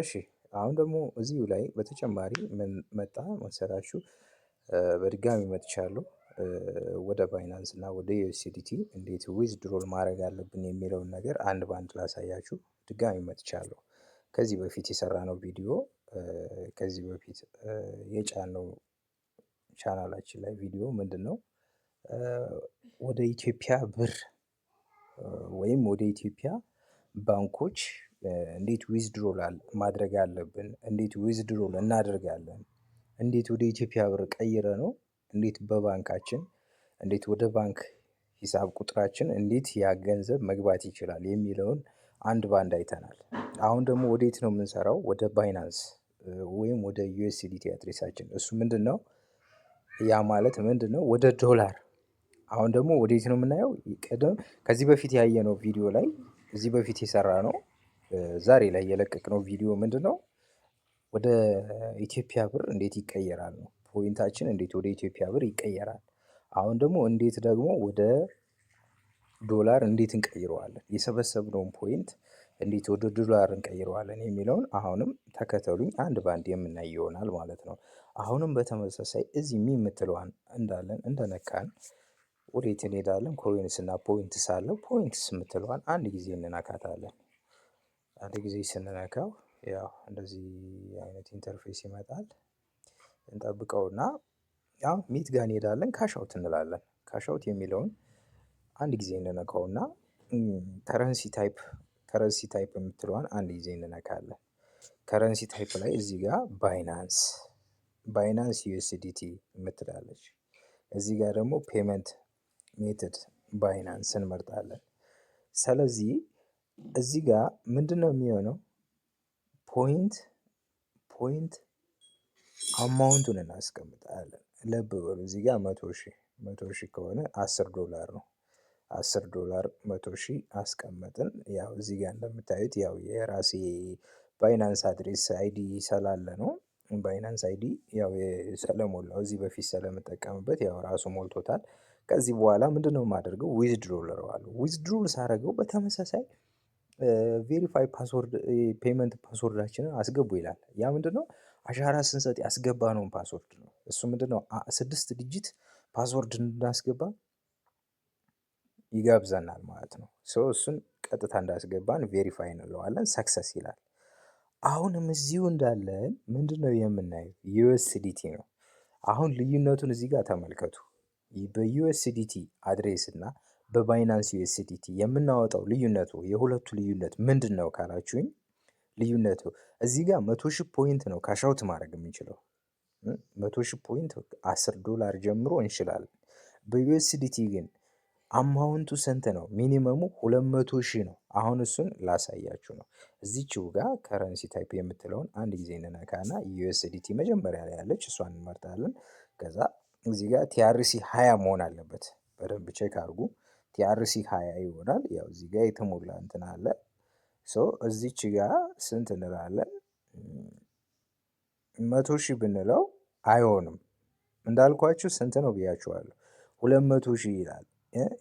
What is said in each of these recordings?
እሺ አሁን ደግሞ እዚሁ ላይ በተጨማሪ ምን መጣ መሰላችሁ? በድጋሚ መጥቻለሁ። ወደ ባይናንስ እና ወደ ዩኤስዲቲ እንዴት ዊዝድሮል ማድረግ አለብን የሚለውን ነገር አንድ በአንድ ላሳያችሁ ድጋሚ መጥቻለሁ። ከዚህ በፊት የሰራነው ቪዲዮ ከዚህ በፊት የጫነው ቻናላችን ላይ ቪዲዮ ምንድን ነው? ወደ ኢትዮጵያ ብር ወይም ወደ ኢትዮጵያ ባንኮች እንዴት ዊዝድሮል ማድረግ አለብን፣ እንዴት ዊዝድሮል እናደርጋለን፣ እንዴት ወደ ኢትዮጵያ ብር ቀይረነው እንዴት በባንካችን እንዴት ወደ ባንክ ሂሳብ ቁጥራችን እንዴት ያ ገንዘብ መግባት ይችላል የሚለውን አንድ በአንድ አይተናል። አሁን ደግሞ ወዴት ነው የምንሰራው? ወደ ባይናንስ ወይም ወደ ዩኤስዲቲ አድሬሳችን። እሱ ምንድን ነው? ያ ማለት ምንድን ነው? ወደ ዶላር። አሁን ደግሞ ወዴት ነው የምናየው? ከዚህ በፊት ያየነው ቪዲዮ ላይ እዚህ በፊት የሰራ ነው ዛሬ ላይ የለቀቅነው ቪዲዮ ምንድን ነው? ወደ ኢትዮጵያ ብር እንዴት ይቀየራል ነው። ፖይንታችን እንዴት ወደ ኢትዮጵያ ብር ይቀየራል። አሁን ደግሞ እንዴት ደግሞ ወደ ዶላር እንዴት እንቀይረዋለን፣ የሰበሰብነውን ፖይንት እንዴት ወደ ዶላር እንቀይረዋለን የሚለውን አሁንም ተከተሉኝ አንድ ባንድ የምናይ ይሆናል ማለት ነው። አሁንም በተመሳሳይ እዚህ የምትለዋን እንዳለን እንደነካን ወዴት እንሄዳለን? ኮይንስ እና ፖይንትስ አለው። ፖይንትስ የምትለዋን አንድ ጊዜ እንነካታለን። አንድ ጊዜ ስንነካው ያው እንደዚህ አይነት ኢንተርፌስ ይመጣል። እንጠብቀውና ያው ሚት ጋር እንሄዳለን። ካሻውት እንላለን። ካሻውት የሚለውን አንድ ጊዜ እንነካውና ከረንሲ ታይፕ የምትለዋን አንድ ጊዜ እንነካለን። ከረንሲ ታይፕ ላይ እዚህ ጋር ባይናንስ ዩኤስዲቲ የምትላለች። እዚህ ጋር ደግሞ ፔመንት ሜትድ ባይናንስ እንመርጣለን። ስለዚህ እዚህ ጋር ምንድነው የሚሆነው? ፖይንት አማውንቱን እናስቀምጣለን። ለብ በሉ እዚህ ጋር 100,000 ከሆነ $10 ነው። $10 100,000 አስቀመጥን። ያው እዚህ ጋር እንደምታዩት ያው የራሴ ባይናንስ አድሬስ አይዲ ስላለ ነው። ባይናንስ አይዲ ያው ስለሞላው እዚህ በፊት ስለምጠቀምበት ያው ራሱ ሞልቶታል። ከዚህ በኋላ ምንድነው የማደርገው? ዊዝድሮል እለዋለሁ። ዊዝድሮል ሳደርገው በተመሳሳይ ቬሪፋይ ፓስወርድ ፔመንት ፓስወርዳችንን አስገቡ ይላል። ያ ምንድነው? አሻራ ስንሰጥ ያስገባነውን ፓስወርድ ነው። እሱ ምንድነው? 6 ዲጂት ፓስወርድ እንድናስገባ ይጋብዘናል ማለት ነው። እሱን ቀጥታ እንዳስገባን ቬሪፋይ እንለዋለን። ሰክሰስ ይላል። አሁንም እዚሁ እንዳለን ምንድነው የምናየው? ዩኤስዲቲ ነው። አሁን ልዩነቱን እዚህ ጋር ተመልከቱ። በዩኤስዲቲ አድሬስ እና በባይናንስ ዩኤስዲቲ የምናወጣው ልዩነቱ የሁለቱ ልዩነት ምንድን ነው ካላችሁኝ፣ ልዩነቱ እዚህ ጋር 100,000 ፖይንት ነው ካሻውት ማድረግ የምንችለው። 100,000 ፖይንት $10 ጀምሮ እንችላለን። በዩኤስዲቲ ግን አማውንቱ ስንት ነው? ሚኒመሙ 200,000 ነው። አሁን እሱን ላሳያችሁ ነው። እዚችው ጋር ከረንሲ ታይፕ የምትለውን አንድ ጊዜ እንነካና ዩኤስዲቲ መጀመሪያ ላይ ያለች እሷን እንመርጣለን። ከዛ እዚህ ጋር ቲአርሲ 20 መሆን አለበት። በደንብ ቼክ አድርጉ። ቲአርሲ 20 ይሆናል። ያው እዚህ ጋር የተሞላ እንትን አለ። እዚች ጋር ስንት እንላለን? 100,000 ብንለው አይሆንም። እንዳልኳችሁ ስንት ነው ብያችኋለሁ? 200,000 ይላል።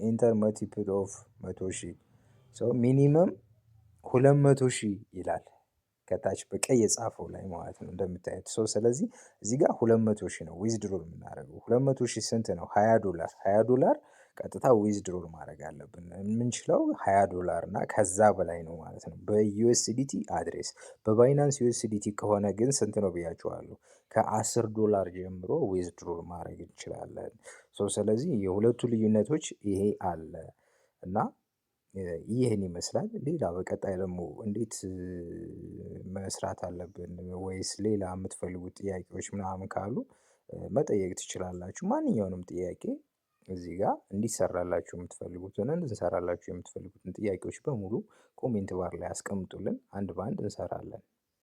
ኢንተር መልቲፕል ኦፍ 100,000 ሚኒመም 200,000 ይላል። ከታች በቀይ የጻፈው ላይ ማለት ነው እንደምታዩት። ስለዚህ እዚህ ጋር 200,000 ነው ዊዝድሮል የምናደርገው። 200,000 ስንት ነው? $20። $20 ቀጥታ ዊዝድሮል ማድረግ አለብን። የምንችለው $20 እና ከዛ በላይ ነው ማለት ነው በዩኤስዲቲ አድሬስ። በባይናንስ ዩኤስዲቲ ከሆነ ግን ስንት ነው ብያችኋለሁ? $10 ጀምሮ ዊዝድሮል ማድረግ እንችላለን። ስለዚህ የሁለቱ ልዩነቶች ይሄ አለ እና ይህን ይመስላል። ሌላ በቀጣይ ደግሞ እንዴት መስራት አለብን ወይስ ሌላ የምትፈልጉት ጥያቄዎች ምናምን ካሉ መጠየቅ ትችላላችሁ። ማንኛውንም ጥያቄ እዚህ ጋር እንዲሰራላችሁ የምትፈልጉትን እንድንሰራላችሁ የምትፈልጉትን ጥያቄዎች በሙሉ ኮሜንት ባር ላይ አስቀምጡልን። አንድ በአንድ እንሰራለን።